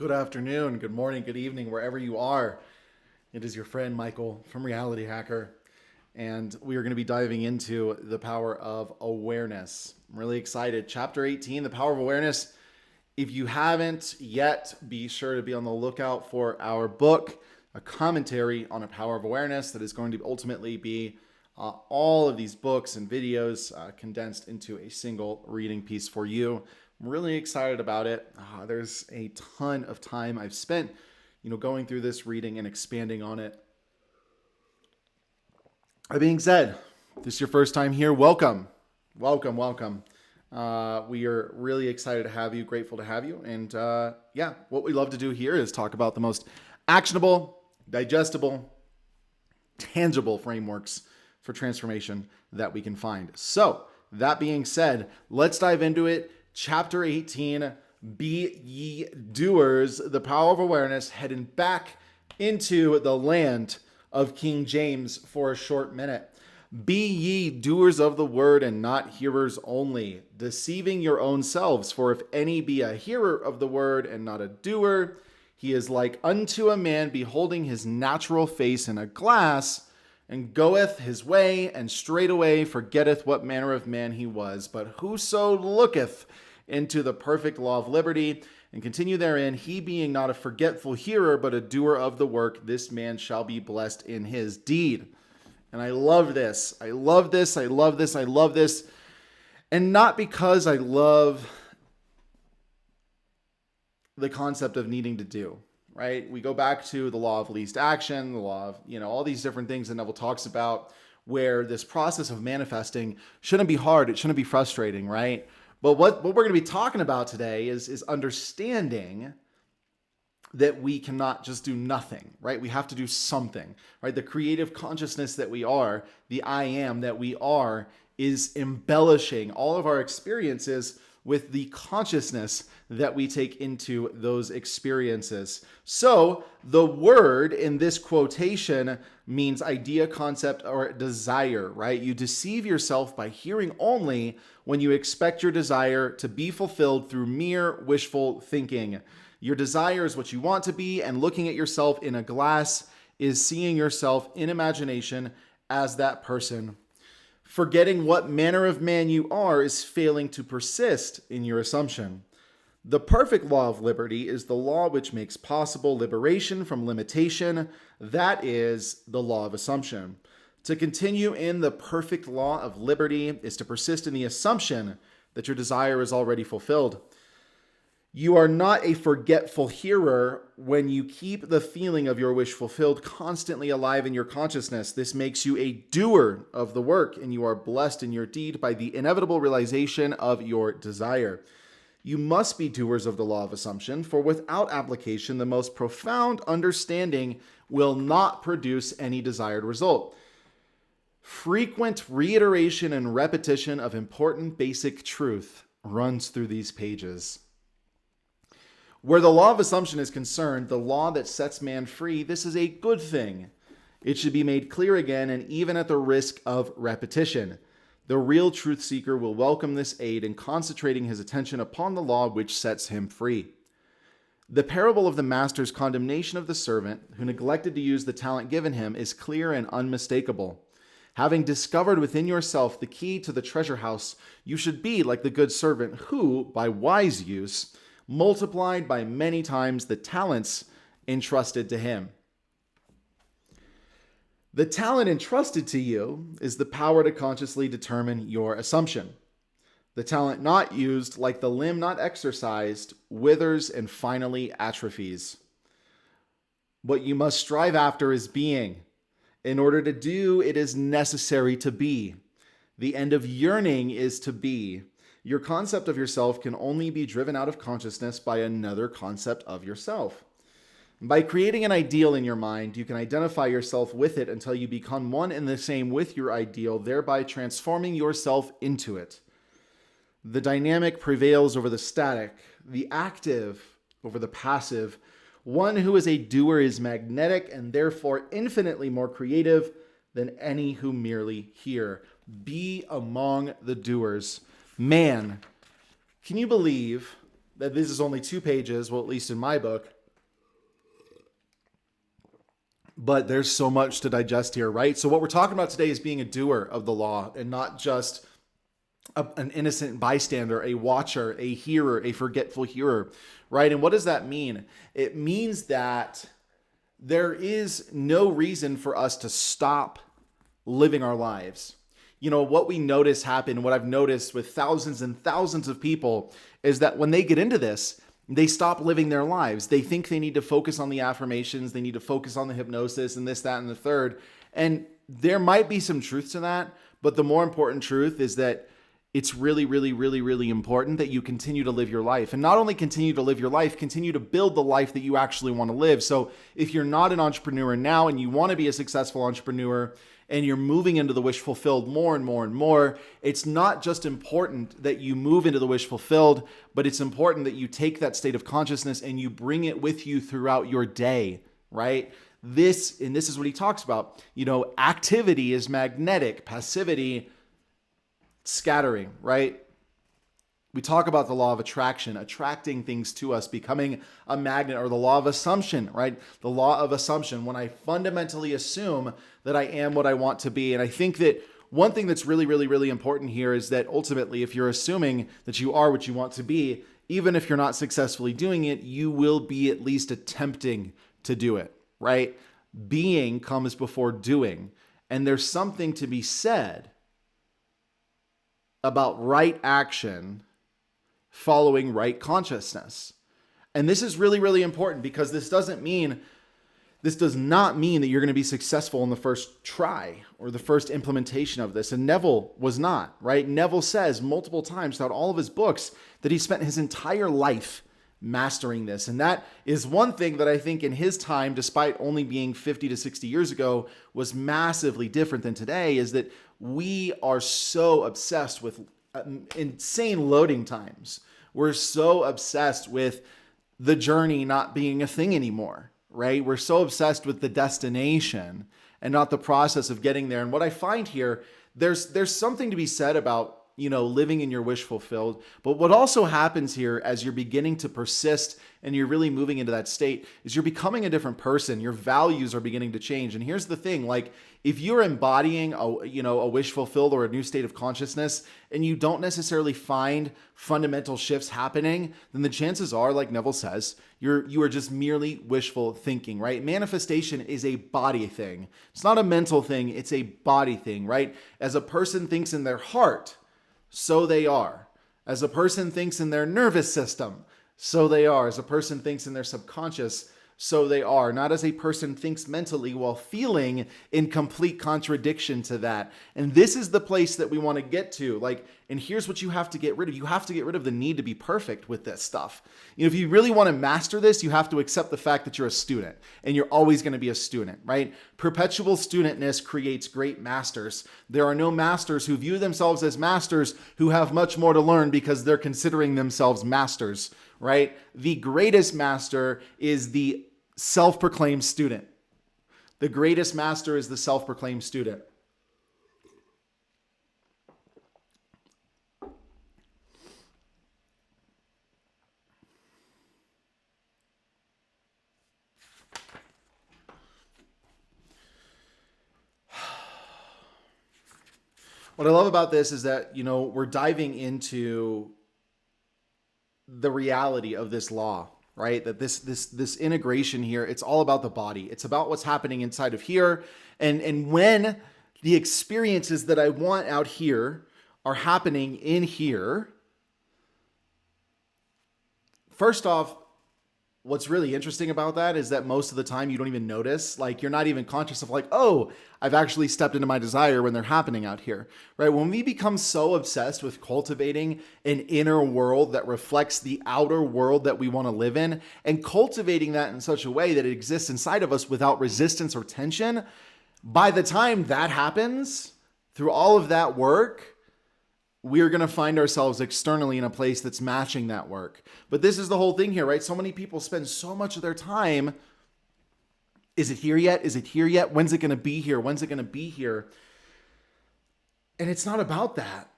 Good afternoon, good morning, good evening, wherever you are. It is your friend Michael from Reality Hacker, and we are going to be diving into the power of awareness. I'm really excited. Chapter 18, the power of awareness. If you haven't yet, be sure to be on the lookout for our book, a commentary on a power of awareness that is going to ultimately be all of these books and videos condensed into a single reading piece for you. I'm really excited about it. There's a ton of time I've spent, going through this reading and expanding on it. That being said, if this is your first time here, welcome. Welcome. We are really excited to have you, grateful to have you. And what we love to do here is talk about the most actionable, digestible, tangible frameworks for transformation that we can find. So that being said, let's dive into it. Chapter 18, Be Ye Doers, the power of awareness, heading back into the land of King James for a short minute. Be ye doers of the word and not hearers only, deceiving your own selves. For if any be a hearer of the word and not a doer, he is like unto a man beholding his natural face in a glass, and goeth his way, and straightway forgetteth what manner of man he was. But whoso looketh into the perfect law of liberty, and continue therein, he being not a forgetful hearer, but a doer of the work, this man shall be blessed in his deed. And I love this. I love this. And not because I love the concept of needing to do, right? We go back to the law of least action, the law of, all these different things that Neville talks about, where this process of manifesting shouldn't be hard. It shouldn't be frustrating, right? But what we're going to be talking about today is understanding that we cannot just do nothing, right? We have to do something, right? The creative consciousness that we are, the I am that we are, is embellishing all of our experiences with the consciousness that we take into those experiences. So the word in this quotation means idea, concept, or desire, right? You deceive yourself by hearing only when you expect your desire to be fulfilled through mere wishful thinking. Your desire is what you want to be, and looking at yourself in a glass is seeing yourself in imagination as that person. Forgetting what manner of man you are is failing to persist in your assumption. The perfect law of liberty is the law which makes possible liberation from limitation. That is the law of assumption. To continue in the perfect law of liberty is to persist in the assumption that your desire is already fulfilled. You are not a forgetful hearer when you keep the feeling of your wish fulfilled constantly alive in your consciousness. This makes you a doer of the work, and you are blessed in your deed by the inevitable realization of your desire. You must be doers of the law of assumption, for without application, the most profound understanding will not produce any desired result. Frequent reiteration and repetition of important basic truth runs through these pages. Where the law of assumption is concerned, the law that sets man free, this is a good thing. It should be made clear again, and even at the risk of repetition. The real truth seeker will welcome this aid in concentrating his attention upon the law which sets him free. The parable of the master's condemnation of the servant who neglected to use the talent given him is clear and unmistakable. Having discovered within yourself the key to the treasure house, you should be like the good servant who, by wise use, multiplied by many times the talents entrusted to him. The talent entrusted to you is the power to consciously determine your assumption. The talent not used, like the limb not exercised, withers and finally atrophies. What you must strive after is being. In order to do, it is necessary to be. The end of yearning is to be. Your concept of yourself can only be driven out of consciousness by another concept of yourself. By creating an ideal in your mind, you can identify yourself with it until you become one and the same with your ideal, thereby transforming yourself into it. The dynamic prevails over the static, the active over the passive. One who is a doer is magnetic and therefore infinitely more creative than any who merely hear. Be among the doers. Man, can you believe that this is only 2 pages, well, at least in my book, but there's so much to digest here, right? So what we're talking about today is being a doer of the law and not just an innocent bystander, a watcher, a hearer, a forgetful hearer, right? And what does that mean? It means that there is no reason for us to stop living our lives. You know, what we notice happen, what I've noticed with thousands and thousands of people is that when they get into this, they stop living their lives. They think they need to focus on the affirmations, they need to focus on the hypnosis and this, that, and the third. And there might be some truth to that, but the more important truth is that it's really, really, really, really important that you continue to live your life. And not only continue to live your life, continue to build the life that you actually want to live. So if you're not an entrepreneur now and you want to be a successful entrepreneur and you're moving into the wish fulfilled more and more and more, it's not just important that you move into the wish fulfilled, but it's important that you take that state of consciousness and you bring it with you throughout your day, right? This is what he talks about. You know, activity is magnetic, passivity scattering, right? We talk about the law of attraction, attracting things to us, becoming a magnet, or the law of assumption, right? The law of assumption, when I fundamentally assume that I am what I want to be. And I think that one thing that's really, really, really important here is that ultimately, if you're assuming that you are what you want to be, even if you're not successfully doing it, you will be at least attempting to do it, right? Being comes before doing. And there's something to be said about right action following right consciousness. And this is really, really important because this does not mean that you're going to be successful in the first try or the first implementation of this. And Neville was not, right? Neville says multiple times throughout all of his books that he spent his entire life mastering this. And that is one thing that I think in his time, despite only being 50 to 60 years ago, was massively different than today, is that we are so obsessed with insane loading times. We're so obsessed with the journey not being a thing anymore, right? We're so obsessed with the destination and not the process of getting there. And what I find here, there's something to be said about, you know, living in your wish fulfilled. But what also happens here as you're beginning to persist and you're really moving into that state is you're becoming a different person. Your values are beginning to change. And here's the thing, like if you're embodying a wish fulfilled or a new state of consciousness and you don't necessarily find fundamental shifts happening, then the chances are, like Neville says, you are just merely wishful thinking, right? Manifestation is a body thing. It's not a mental thing. It's a body thing, right? As a person thinks in their heart, so they are. As a person thinks in their nervous system, so they are. As a person thinks in their subconscious, so they are. Not as a person thinks mentally while feeling in complete contradiction to that. And this is the place that we want to get to. And here's what you have to get rid of. You have to get rid of the need to be perfect with this stuff. You know, if you really want to master this, you have to accept the fact that you're a student and you're always going to be a student, right? Perpetual studentness creates great masters. There are no masters who view themselves as masters who have much more to learn because they're considering themselves masters, right? The greatest master is the self-proclaimed student. The greatest master is the self-proclaimed student. What I love about this is that, you know, we're diving into the reality of this law, right? That this integration here, it's all about the body. It's about what's happening inside of here. And when the experiences that I want out here are happening in here, first off, what's really interesting about that is that most of the time you don't even notice, like you're not even conscious of like, oh, I've actually stepped into my desire when they're happening out here, right? When we become so obsessed with cultivating an inner world that reflects the outer world that we want to live in and cultivating that in such a way that it exists inside of us without resistance or tension, by the time that happens, through all of that work, we're going to find ourselves externally in a place that's matching that work. But this is the whole thing here, right? So many people spend so much of their time, is it here yet? Is it here yet? When's it going to be here? When's it going to be here? And it's not about that.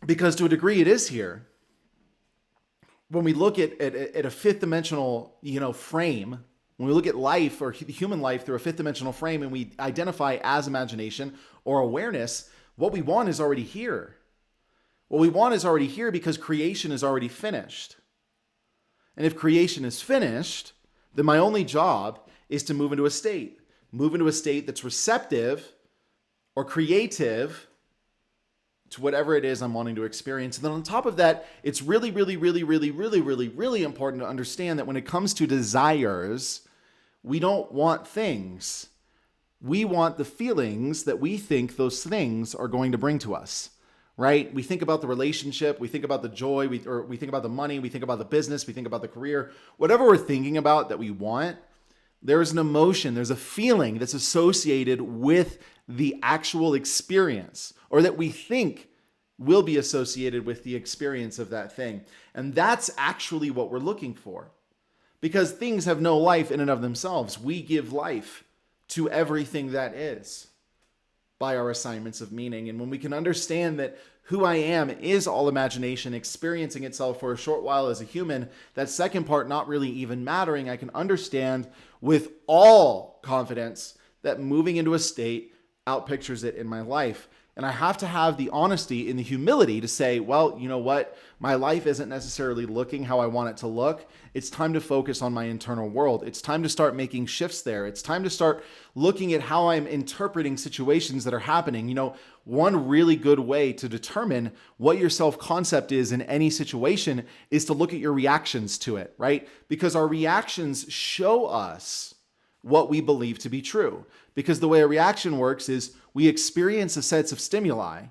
Because to a degree it is here. when we look at a fifth dimensional, frame, when we look at life or human life through a fifth dimensional frame and we identify as imagination or awareness, what we want is already here. What we want is already here because creation is already finished. And if creation is finished, then my only job is to move into a state that's receptive or creative to whatever it is I'm wanting to experience. And then on top of that, it's really, really, really, really, really, really, really important to understand that when it comes to desires, we don't want things. We want the feelings that we think those things are going to bring to us, right? We think about the relationship, we think about the joy, we think about the money, we think about the business, we think about the career, whatever we're thinking about that we want, there's an emotion, there's a feeling that's associated with the actual experience, or that we think will be associated with the experience of that thing. And that's actually what we're looking for. Because things have no life in and of themselves. We give life to everything that is by our assignments of meaning. And when we can understand that who I am is all imagination experiencing itself for a short while as a human, that second part not really even mattering, I can understand with all confidence that moving into a state outpictures it in my life. And I have to have the honesty and the humility to say, well, you know what? My life isn't necessarily looking how I want it to look. It's time to focus on my internal world. It's time to start making shifts there. It's time to start looking at how I'm interpreting situations that are happening. One really good way to determine what your self-concept is in any situation is to look at your reactions to it, right? Because our reactions show us what we believe to be true. Because the way a reaction works is we experience a set of stimuli,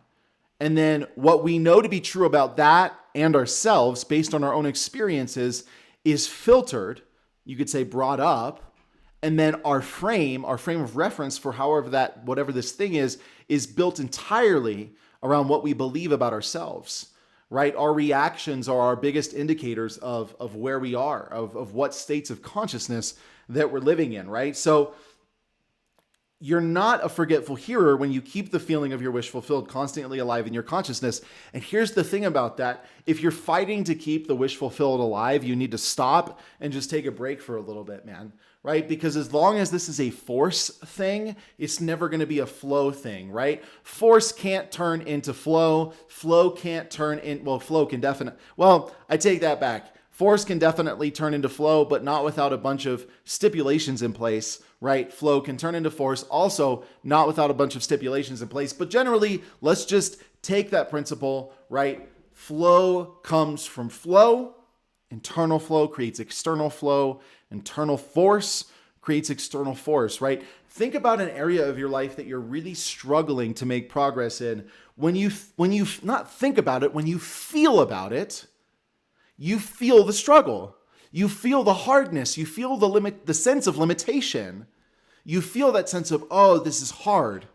and then what we know to be true about that and ourselves based on our own experiences is filtered, you could say brought up, and then our frame of reference for whatever this thing is built entirely around what we believe about ourselves, right? Our reactions are our biggest indicators of where we are, of what states of consciousness that we're living in, right? So you're not a forgetful hearer when you keep the feeling of your wish fulfilled constantly alive in your consciousness. And here's the thing about that. If you're fighting to keep the wish fulfilled alive, you need to stop and just take a break for a little bit, man, right? Because as long as this is a force thing, it's never going to be a flow thing, right? Force can't turn into flow. Flow can't turn in, flow can definitely, I take that back. Force can definitely turn into flow, but not without a bunch of stipulations in place, right? Flow can turn into force, also not without a bunch of stipulations in place. But generally, let's just take that principle, right? Flow comes from flow. Internal flow creates external flow. Internal force creates external force, right? Think about an area of your life that you're really struggling to make progress in. When you not think about it, when you feel about it, you feel the struggle. You feel the hardness. You feel the sense of limitation. You feel that sense of, oh, this is hard.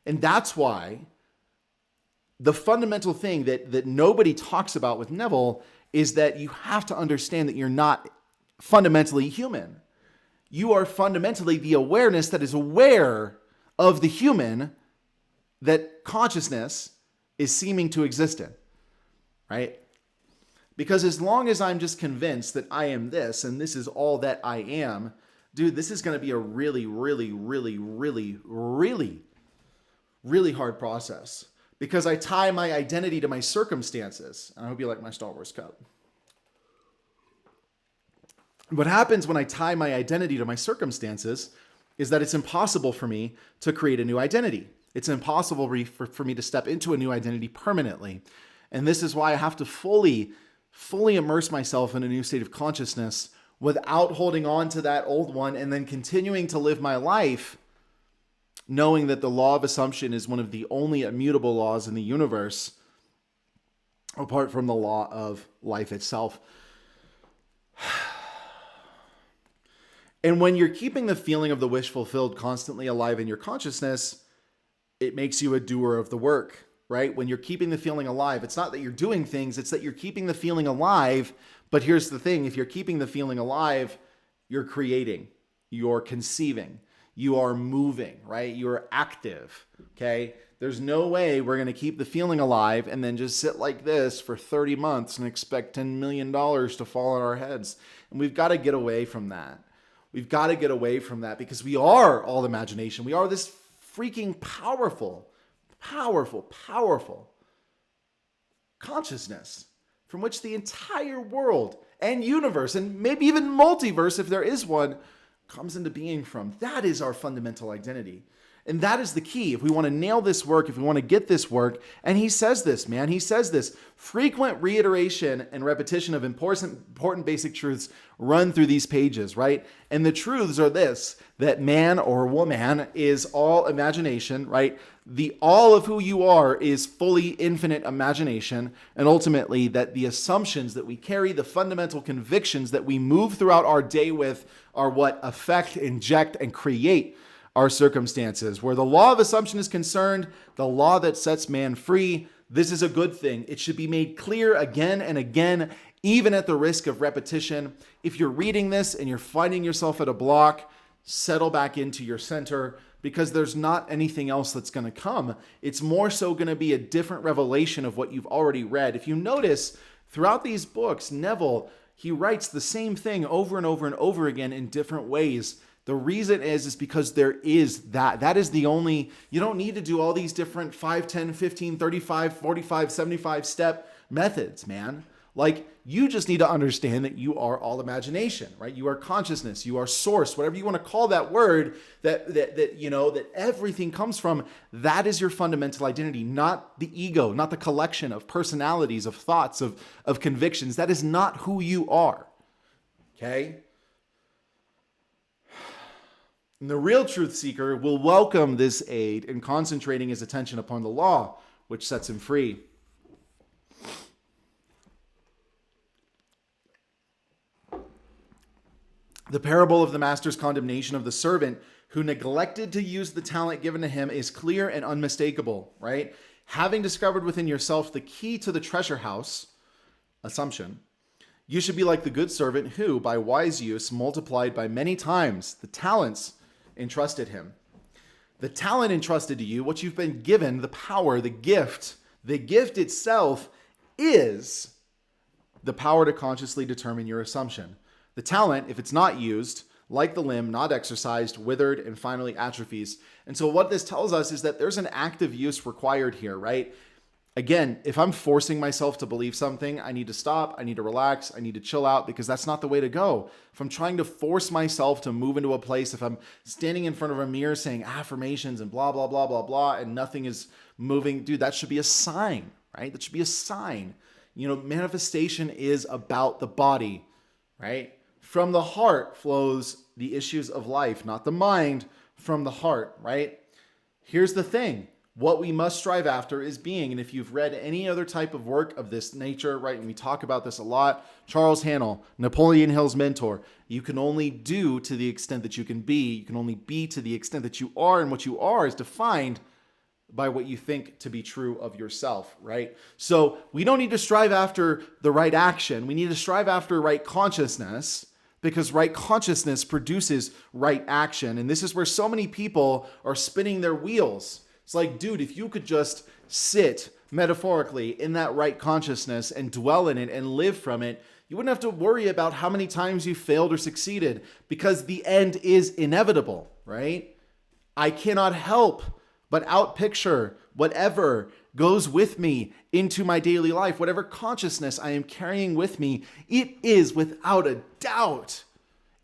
And that's why the fundamental thing that nobody talks about with Neville is that you have to understand that you're not fundamentally human. You are fundamentally the awareness that is aware of the human that consciousness is seeming to exist in, right? Because as long as I'm just convinced that I am this and this is all that I am, dude, this is going to be a really, really, really, really, really, really hard process. Because I tie my identity to my circumstances. I hope you like my Star Wars cup. What happens when I tie my identity to my circumstances is that it's impossible for me to create a new identity. It's impossible for me to step into a new identity permanently. And this is why I have to fully immerse myself in a new state of consciousness without holding on to that old one and then continuing to live my life knowing that the law of assumption is one of the only immutable laws in the universe apart from the law of life itself. And when you're keeping the feeling of the wish fulfilled constantly alive in your consciousness, it makes you a doer of the work. Right? When you're keeping the feeling alive, it's not that you're doing things, it's that you're keeping the feeling alive. But here's the thing, if you're keeping the feeling alive, you're creating, you're conceiving, You are moving, right? You are active, okay? There's no way we're going to keep the feeling alive and then just sit like this for 30 months and expect $10 million to fall on our heads. And we've got to get away from that. We've got to get away from that because we are all imagination. We are this freaking powerful consciousness from which the entire world and universe, and maybe even multiverse, if there is one, comes into being from. That is our fundamental identity. And that is the key. If we want to nail this work, if we want to get this work, and he says this, man, he says this, frequent reiteration and repetition of important basic truths run through these pages, right? And the truths are this, that man or woman is all imagination, right? The all of who you are is fully infinite imagination, and ultimately that the assumptions that we carry, the fundamental convictions that we move throughout our day with are what affect, inject, and create our circumstances. Where the law of assumption is concerned, the law that sets man free, this is a good thing. It should be made clear again and again, even at the risk of repetition. If you're reading this and you're finding yourself at a block, settle back into your center, because there's not anything else that's going to come. It's more so going to be a different revelation of what you've already read. If you notice, throughout these books, Neville, he writes the same thing over and over and over again in different ways. The reason is because there is that. That is the only, you don't need to do all these different 5, 10, 15, 35, 45, 75 step methods, man. Like, you just need to understand that you are all imagination, right? You are consciousness, you are source, whatever you want to call that word, that everything comes from. That is your fundamental identity, not the ego, not the collection of personalities, of thoughts, of convictions. That is not who you are, okay? And the real truth seeker will welcome this aid in concentrating his attention upon the law, which sets him free. The parable of the master's condemnation of the servant who neglected to use the talent given to him is clear and unmistakable, right? Having discovered within yourself the key to the treasure house, assumption, you should be like the good servant who, by wise use, multiplied by many times the talents entrusted him. The talent entrusted to you, what you've been given, the power, the gift itself is the power to consciously determine your assumption. The talent, if it's not used, like the limb, not exercised, withered, and finally atrophies. And so what this tells us is that there's an active use required here, right? Again, if I'm forcing myself to believe something, I need to stop, I need to relax, I need to chill out, because that's not the way to go. If I'm trying to force myself to move into a place, if I'm standing in front of a mirror saying affirmations and blah, blah, blah, blah, blah, and nothing is moving, dude, that should be a sign, right? That should be a sign. You know, manifestation is about the body, right? From the heart flows the issues of life, not the mind, from the heart, right? Here's the thing. What we must strive after is being. And if you've read any other type of work of this nature, right, and we talk about this a lot, Charles Hannell, Napoleon Hill's mentor, you can only do to the extent that you can be. You can only be to the extent that you are, and what you are is defined by what you think to be true of yourself, right? So we don't need to strive after the right action. We need to strive after right consciousness, because right consciousness produces right action. And this is where so many people are spinning their wheels. It's like, dude, if you could just sit metaphorically in that right consciousness and dwell in it and live from it, you wouldn't have to worry about how many times you failed or succeeded, because the end is inevitable, right? I cannot help but outpicture whatever goes with me into my daily life, whatever consciousness I am carrying with me. It is without a doubt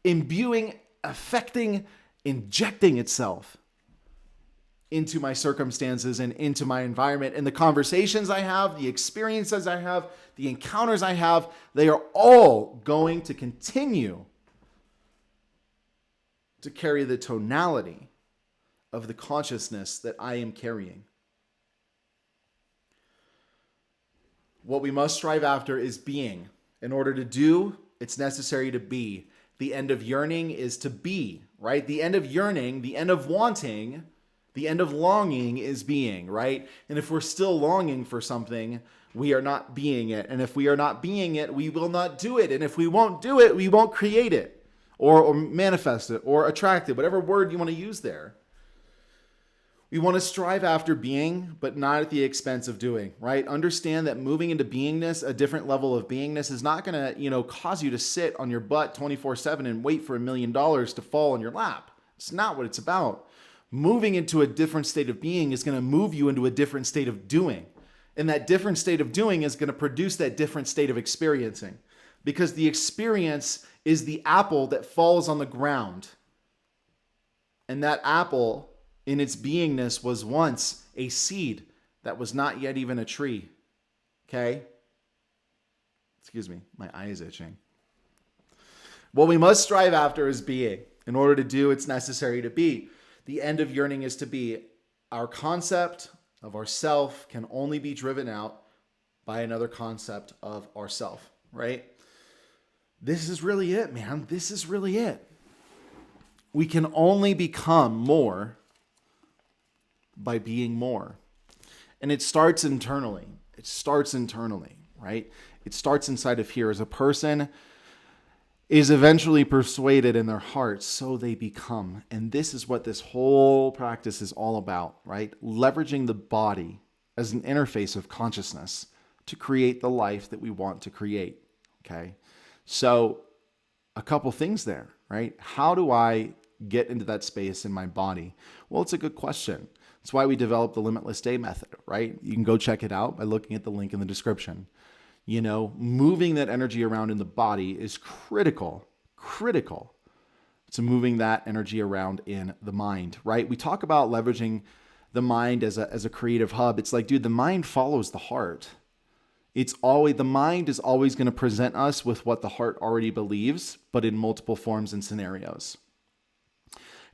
imbuing, affecting, injecting itself into my circumstances and into my environment. And the conversations I have, the experiences I have, the encounters I have, they are all going to continue to carry the tonality of the consciousness that I am carrying. What we must strive after is being. In order to do, it's necessary to be. The end of yearning is to be, right? The end of yearning, the end of wanting, the end of longing is being, right? And if we're still longing for something, we are not being it. And if we are not being it, we will not do it. And if we won't do it, we won't create it. or manifest it or attract it, whatever word you want to use there. We want to strive after being, but not at the expense of doing, right? Understand that moving into beingness, a different level of beingness, is not going to, cause you to sit on your butt 24/7 and wait for $1 million to fall on your lap. It's not what it's about. Moving into a different state of being is going to move you into a different state of doing. And that different state of doing is going to produce that different state of experiencing. Because the experience is the apple that falls on the ground. And that apple, in its beingness, was once a seed that was not yet even a tree. Okay? Excuse me, my eye is itching. What we must strive after is being. In order to do, it's necessary to be. The end of yearning is to be. Our concept of ourself can only be driven out by another concept of ourself, right? This is really it, man. This is really it. We can only become more by being more. And it starts internally. It starts internally, right? It starts inside of here. As a person is eventually persuaded in their hearts, so they become. And this is what this whole practice is all about, right? Leveraging the body as an interface of consciousness to create the life that we want to create, okay? So a couple things there, right? How do I get into that space in my body? Well, it's a good question. That's why we developed the Limitless Day method, right? You can go check it out by looking at the link in the description. Moving that energy around in the body is critical to moving that energy around in the mind, right? We talk about leveraging the mind as a creative hub. It's like, dude, the mind follows the heart. The mind is always going to present us with what the heart already believes, but in multiple forms and scenarios.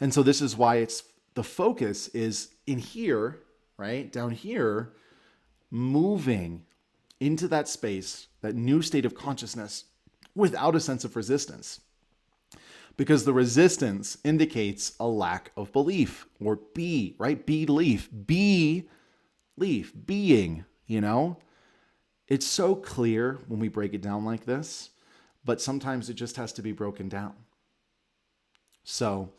And so this is why the focus is in here, right? Down here, moving into that space, that new state of consciousness without a sense of resistance. Because the resistance indicates a lack of belief, or right? Belief, being, It's so clear when we break it down like this, but sometimes it just has to be broken down. So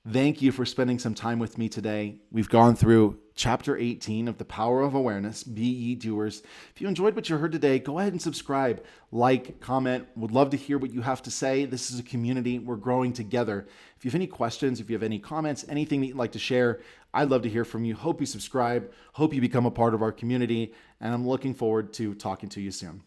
thank you for spending some time with me today. We've gone through chapter 18 of The Power of Awareness, Be Ye Doers. If you enjoyed what you heard today, go ahead and subscribe, like, comment. Would love to hear what you have to say. This is a community. We're growing together. If you have any questions, if you have any comments, anything that you'd like to share, I'd love to hear from you. Hope you subscribe. Hope you become a part of our community. And I'm looking forward to talking to you soon.